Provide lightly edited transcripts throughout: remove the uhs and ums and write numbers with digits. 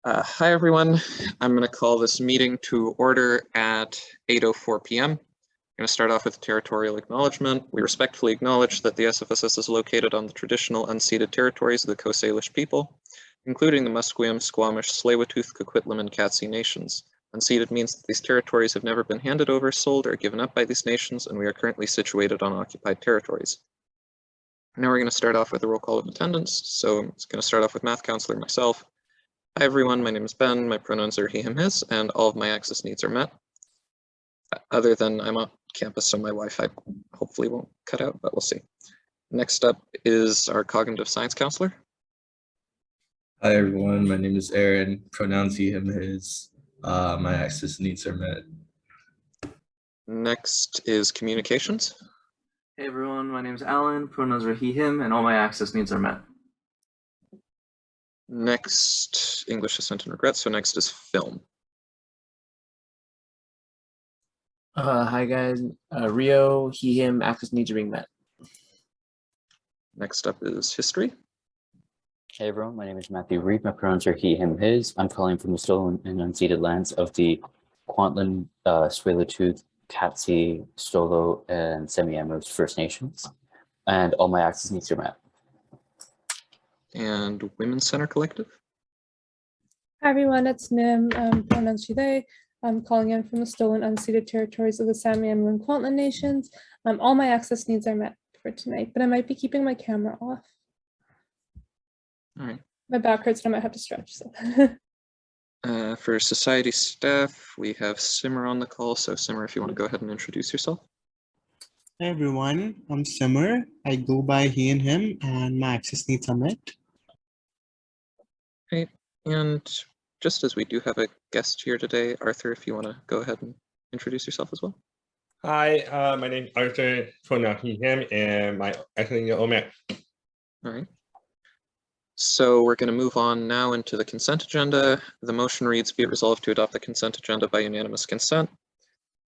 Hi, everyone. I'm going to call this meeting to order at 8:04 p.m. I'm going to start off with Territorial Acknowledgement. We respectfully acknowledge that the SFSS is located on the traditional unceded territories of the Coast Salish people, including the Musqueam, Squamish, Tsleil-Waututh, Coquitlam, and Katzie nations. Unceded means that these territories have never been handed over, sold, or given up by these nations, and we are currently situated on occupied territories. Now we're going to start off with a roll call of attendance. So I'm going to start off with math counselor myself. Hi everyone, my name is Ben, my pronouns are he, him, his, and all of my access needs are met. Other than I'm on campus, so my Wi-Fi hopefully won't cut out, but we'll see. Next up is our cognitive science counselor. Hi everyone, my name is Aaron, pronouns he, him, his, my access needs are met. Next is communications. Hey everyone, my name is Alan, pronouns are he, him, and all my access needs are met. Next, English assent and regret. So next is film. Hi guys, Rio, he, him, access needs are being met. Next up is history. Hey everyone, my name is Matthew Reed. My pronouns are he, him, his. I'm calling from the stolen and unceded lands of the Kwantlen, Tsleil-Waututh, Katzie, Stolo, and Semiamherst First Nations, and all my access needs are met. And Women's Center Collective. Hi everyone, it's Nim, pronouns she, they. I'm calling in from the stolen unceded territories of the Samiamur and Kwantlen nations. All my access needs are met for tonight, but I might be keeping my camera off. All right. My back hurts and I might have to stretch. So. For society staff, we have Simmer on the call. So Simmer, if you want to go ahead and introduce yourself. Hi everyone, I'm Simmer. I go by he and him, and my access needs are met. Great. And just as we do have a guest here today, Arthur, if you want to go ahead and introduce yourself as well. Hi, my name is Arthur, pronoun he, him, and my access needs are met. All right. So we're going to move on now into the consent agenda. The motion reads, be it resolved to adopt the consent agenda by unanimous consent.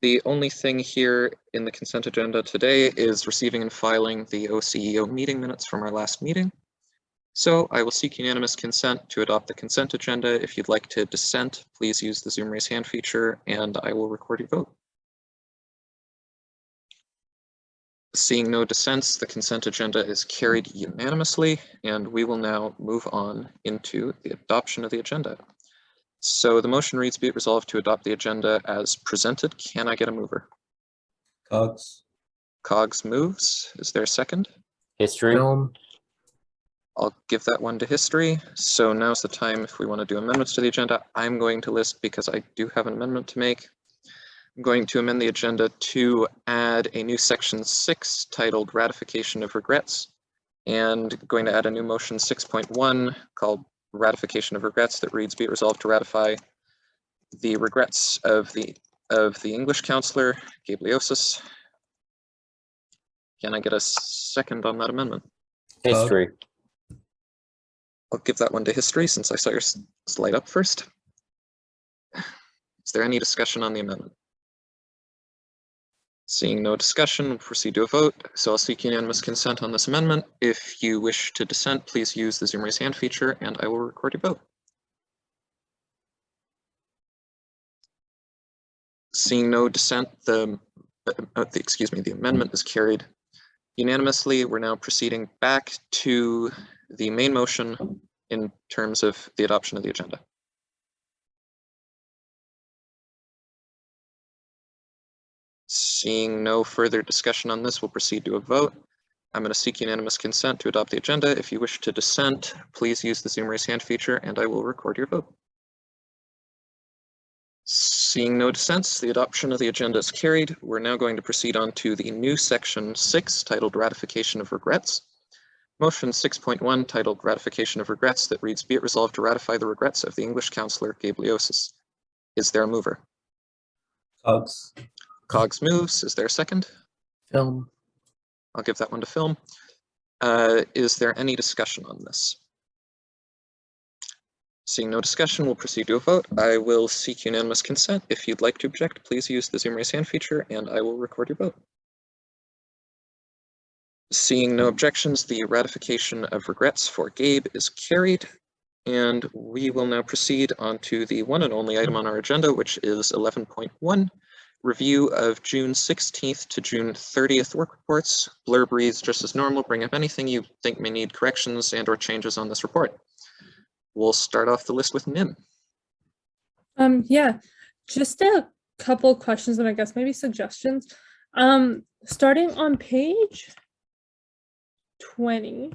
The only thing here in the consent agenda today is receiving and filing the OCEO meeting minutes from our last meeting. So I will seek unanimous consent to adopt the consent agenda. If you'd like to dissent, please use the Zoom raise hand feature and I will record your vote. Seeing no dissents, the consent agenda is carried unanimously, and we will now move on into the adoption of the agenda. So the motion reads, be it resolved to adopt the agenda as presented. Can I get a mover? Cogs. Cogs moves. Is there a second? History. Film. I'll give that one to history. So now's the time if we want to do amendments to the agenda. I'm going to list because I do have an amendment to make. I'm going to amend the agenda to add a new section 6 titled Ratification of Regrets, and going to add a new motion 6.1 called Ratification of Regrets that reads, be it resolved to ratify the regrets of the English counselor, Gabliosis. Can I get a second on that amendment? History. I'll give that one to history since I saw your slide up first. Is there any discussion on the amendment? Seeing no discussion, we'll proceed to a vote. So I'll seek unanimous consent on this amendment. If you wish to dissent, please use the Zoom raise hand feature and I will record your vote. Seeing no dissent, the amendment is carried unanimously. We're now proceeding back to the main motion in terms of the adoption of the agenda. Seeing no further discussion on this, we'll proceed to a vote. I'm going to seek unanimous consent to adopt the agenda. If you wish to dissent, please use the Zoom raise hand feature and I will record your vote. Seeing no dissents, the adoption of the agenda is carried. We're now going to proceed on to the new section 6 titled Ratification of Regrets. Motion 6.1 titled Ratification of Regrets that reads, be it resolved to ratify the regrets of the English counselor Gabliosis. Is there a mover? Cogs. Cogs moves. Is there a second? Film. I'll give that one to film. Is there any discussion on this? Seeing no discussion, we'll proceed to a vote. I will seek unanimous consent. If you'd like to object, please use the Zoom raise hand feature and I will record your vote. Seeing no objections, the ratification of regrets for Gabe is carried. And we will now proceed on to the one and only item on our agenda, which is 11.1, review of June 16th to June 30th work reports. Blurb reads just as normal. Bring up anything you think may need corrections and or changes on this report. We'll start off the list with Nim. Yeah, just a couple questions and I guess maybe suggestions. Starting on page 20.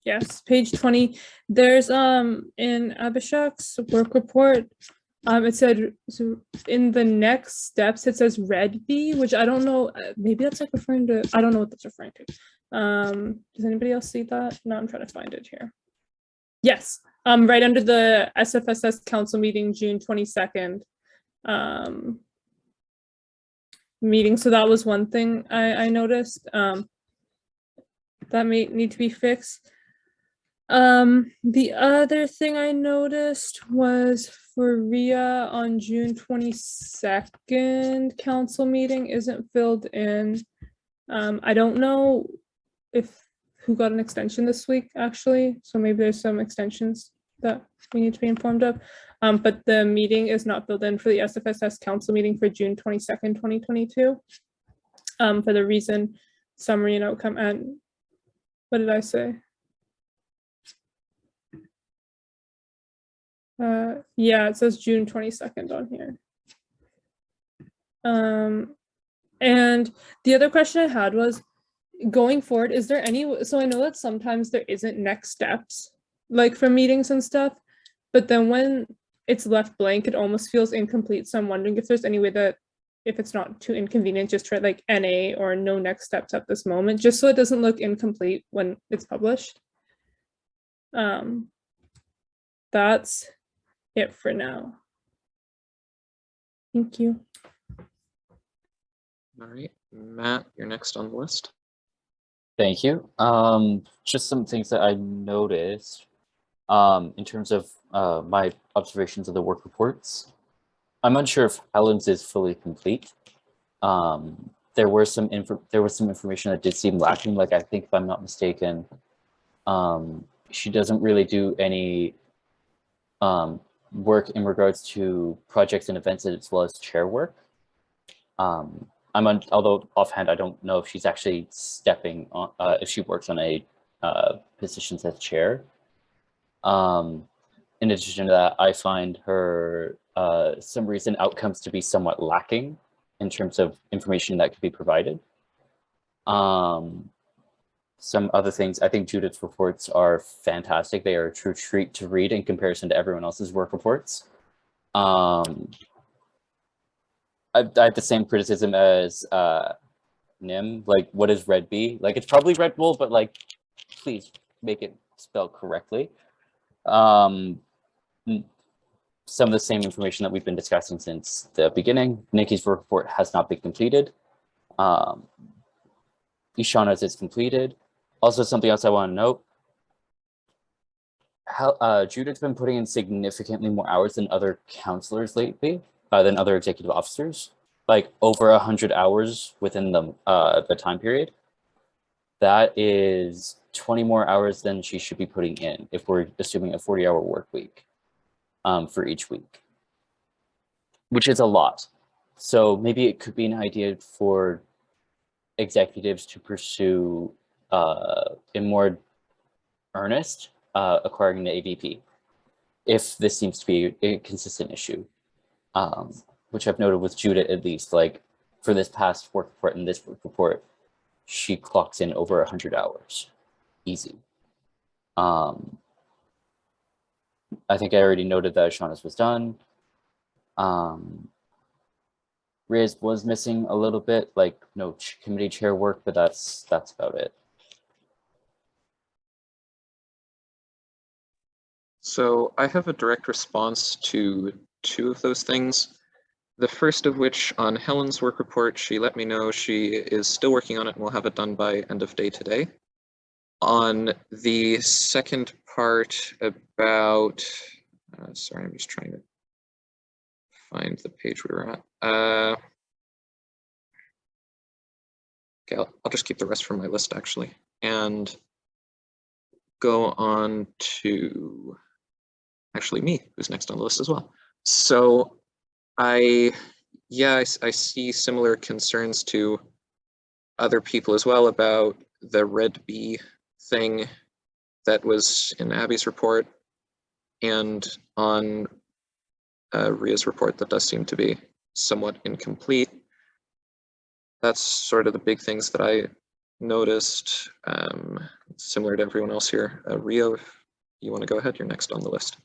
Yes, page 20. There's in Abhishek's work report, it said so in the next steps it says red B, which I don't know, maybe that's like referring to, I don't know what that's referring to. Does anybody else see that? No, I'm trying to find it here. Yes, right under the SFSS council meeting, June 22nd meeting. So that was one thing I noticed that may need to be fixed. The other thing I noticed was for RIA on June 22nd council meeting isn't filled in. I don't know who got an extension this week actually, so maybe there's some extensions that we need to be informed of. But the meeting is not filled in for the SFSS council meeting for June 22nd, 2022. For the reason, summary and outcome, and what did I say? Yeah, it says June 22nd on here. And the other question I had was, going forward, is there any, so I know that sometimes there isn't next steps, like for meetings and stuff, but then when it's left blank, it almost feels incomplete. So I'm wondering if there's any way that, if it's not too inconvenient, just try like NA or no next steps at this moment, just so it doesn't look incomplete when it's published. That's it for now. Thank you. All right, Matt, you're next on the list. Thank you. Just some things that I noticed in terms of my observations of the work reports. I'm unsure if Helen's is fully complete. There was some information that did seem lacking. Like I think, if I'm not mistaken, she doesn't really do any work in regards to projects and events as well as chair work. Although offhand, I don't know if she's actually stepping on, if she works on a position as chair. In addition to that, I find her some recent outcomes to be somewhat lacking in terms of information that could be provided. Some other things, I think Judith's reports are fantastic. They are a true treat to read in comparison to everyone else's work reports. I have the same criticism as Nim, like what is Red B? Like it's probably Red Bull, but like please make it spelled correctly. Some of the same information that we've been discussing since the beginning. Nikki's work report has not been completed. Ishana's is completed. Also, something else I want to note, Judith's been putting in significantly more hours than other counselors lately, than other executive officers, like over 100 hours within the time period. That is 20 more hours than she should be putting in if we're assuming a 40-hour work week for each week, which is a lot. So maybe it could be an idea for executives to pursue in more earnest acquiring the AVP, if this seems to be a consistent issue, which I've noted with Judith, at least, like for this past work report and this work report, she clocks in over 100 hours, easy. I think I already noted that Shauna's was done. Riz was missing a little bit, like no committee chair work, but that's about it. So I have a direct response to two of those things. The first of which, on Helen's work report, she let me know she is still working on it and will have it done by end of day today. On the second part about, sorry, I'm just trying to find the page we were at. Okay, I'll just keep the rest from my list actually, and go on to actually me, who's next on the list as well. So I see similar concerns to other people as well about the red B thing that was in Abby's report and on Ria's report that does seem to be somewhat incomplete. That's sort of the big things that I noticed, similar to everyone else here. Rio, if you want to go ahead, you're next on the list.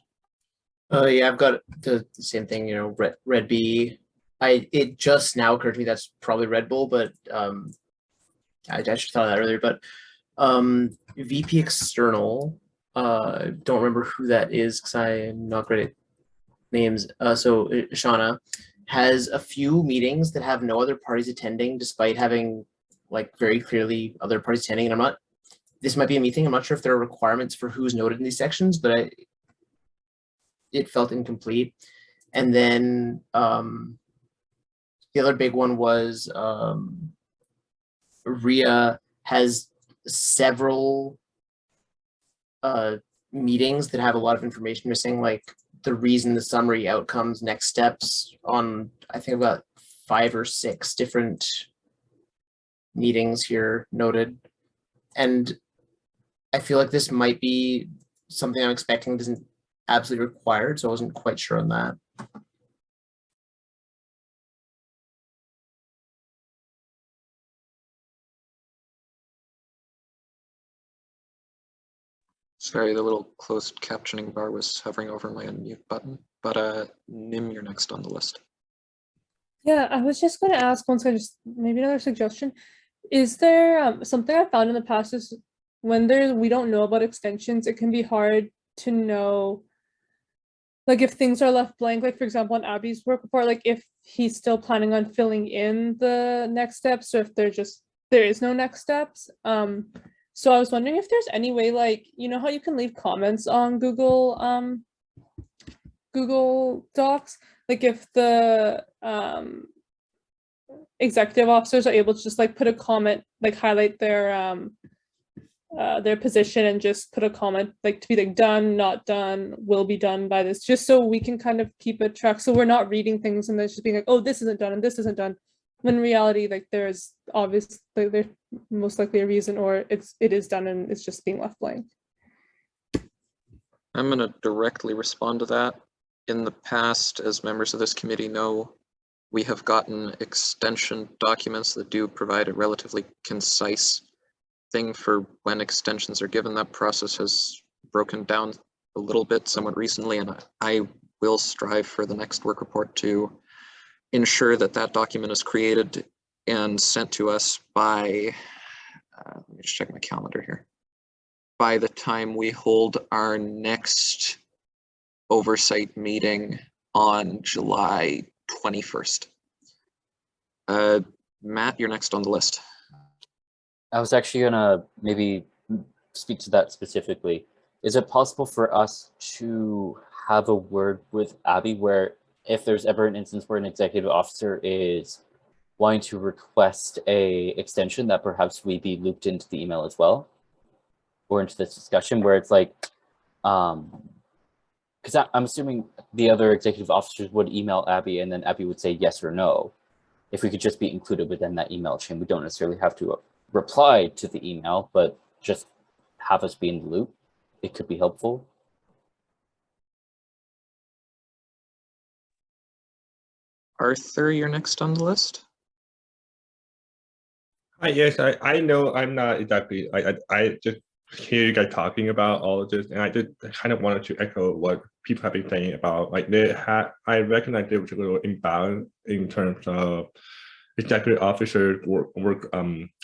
Yeah, I've got the same thing, you know, red B. It just now occurred to me that's probably Red Bull, but I should have thought of that earlier. But VP external, don't remember who that is because I'm not great at names. So Shauna has a few meetings that have no other parties attending, despite having like very clearly other parties attending. And this might be a me thing. I'm not sure if there are requirements for who's noted in these sections, but it felt incomplete. And then the other big one was RIA has several meetings that have a lot of information missing, like the reason, the summary, outcomes, next steps on, I think I've got 5 or 6 different meetings here noted. And I feel like this might be something I'm expecting isn't absolutely required, so I wasn't quite sure on that. Sorry, the little closed captioning bar was hovering over my unmute button, but Nim, you're next on the list. Yeah, I was just going to ask once, maybe another suggestion. Is there something I found in the past is when we don't know about extensions, it can be hard to know, like if things are left blank, like for example, on Abby's work report, like if he's still planning on filling in the next steps or if there is no next steps. So I was wondering if there's any way, like, you know how you can leave comments on Google Docs, like if the executive officers are able to just like put a comment, like highlight their position and just put a comment like to be like done, not done, will be done by this, just so we can kind of keep a track, so we're not reading things and then just being like, oh, this isn't done and this isn't done, when in reality, like there's obviously there's most likely a reason, or it is done and it's just being left blank. I'm going to directly respond to that. In the past, as members of this committee know, we have gotten extension documents that do provide a relatively concise thing for when extensions are given. That process has broken down a little bit somewhat recently, and I will strive for the next work report to ensure that that document is created and sent to us by, let me just check my calendar here, by the time we hold our next oversight meeting on July 21st. Matt, you're next on the list. I was actually gonna maybe speak to that specifically. Is it possible for us to have a word with Abby where if there's ever an instance where an executive officer is wanting to request a extension, that perhaps we be looped into the email as well, or into this discussion where it's like, because I'm assuming the other executive officers would email Abby and then Abby would say yes or no. If we could just be included within that email chain, we don't necessarily have to reply to the email, but just have us be in the loop. It could be helpful. Arthur, you're next on the list. Hi, yes, I know I'm not exactly, I just hear you guys talking about all of this, and I just kind of wanted to echo what people have been saying about, like, I recognize there was a little imbalance in terms of executive officers work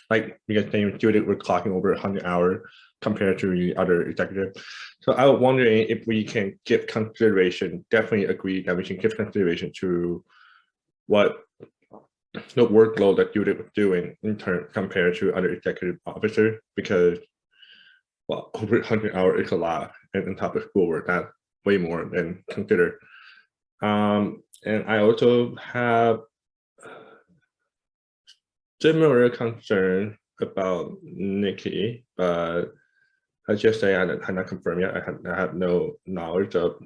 like you guys saying, Judith, we're clocking over 100 hours compared to the other executive. So I was wondering if we can give consideration, definitely agree that we can give consideration to what the workload that Judith was doing in turn compared to other executive officers, because well, over 100 hours is a lot, and on top of schoolwork, that's way more than considered. And I also have similar concern about Nikki, but I just say I have not confirmed yet. I have no knowledge of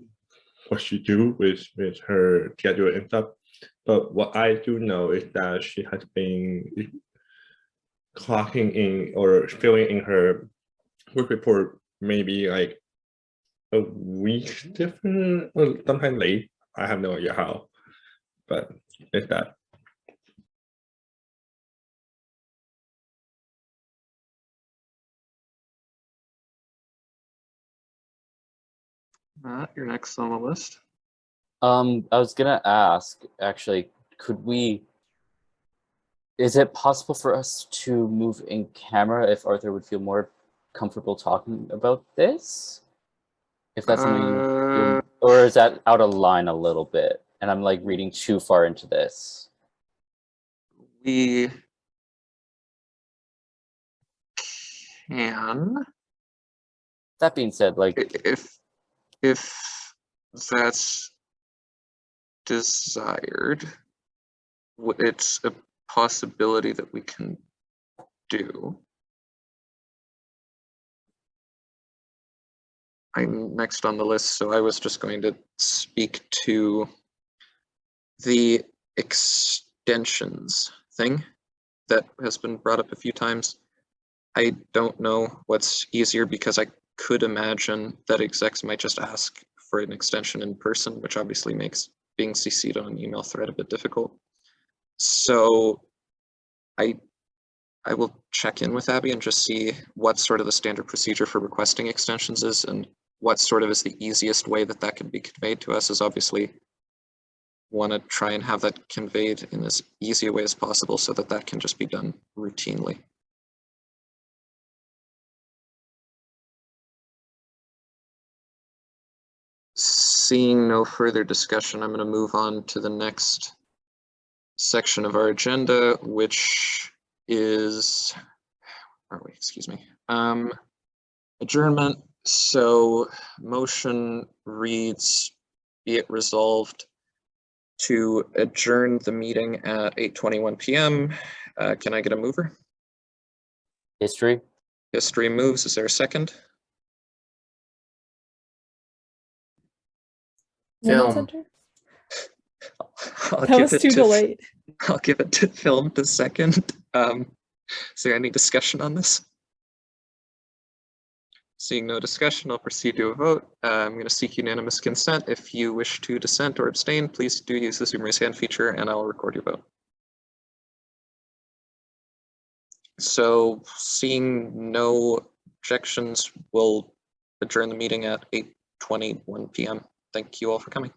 what she do with her schedule and stuff. But what I do know is that she has been clocking in or filling in her work report maybe like a week different or sometime late. I have no idea how, but it's that. Matt, you're next on the list. I was gonna ask, actually, is it possible for us to move in camera if Arthur would feel more comfortable talking about this? If that's something, or is that out of line a little bit? And I'm like reading too far into this. We can, That being said, like, if that's desired, it's a possibility that we can do. I'm next on the list, so I was just going to speak to the extensions thing that has been brought up a few times. I don't know what's easier, because I could imagine that execs might just ask for an extension in person, which obviously makes being CC'd on an email thread a bit difficult. So I will check in with Abby and just see what sort of the standard procedure for requesting extensions is, and what sort of is the easiest way that that can be conveyed to us. Is obviously want to try and have that conveyed in as easy a way as possible so that that can just be done routinely. Seeing no further discussion, I'm going to move on to the next section of our agenda, which is, where are we? Excuse me. Adjournment. So motion reads, be it resolved to adjourn the meeting at 8:21 p.m. Can I get a mover? history. History moves. Is there a second? Minute Film. Center? I'll That give was it too to- delayed. I'll give it to film to second. Is there any discussion on this? Seeing no discussion, I'll proceed to a vote. I'm going to seek unanimous consent. If you wish to dissent or abstain, please do use the Zoom raise hand feature and I'll record your vote. So seeing no objections, we'll adjourn the meeting at 8:21 p.m. Thank you all for coming.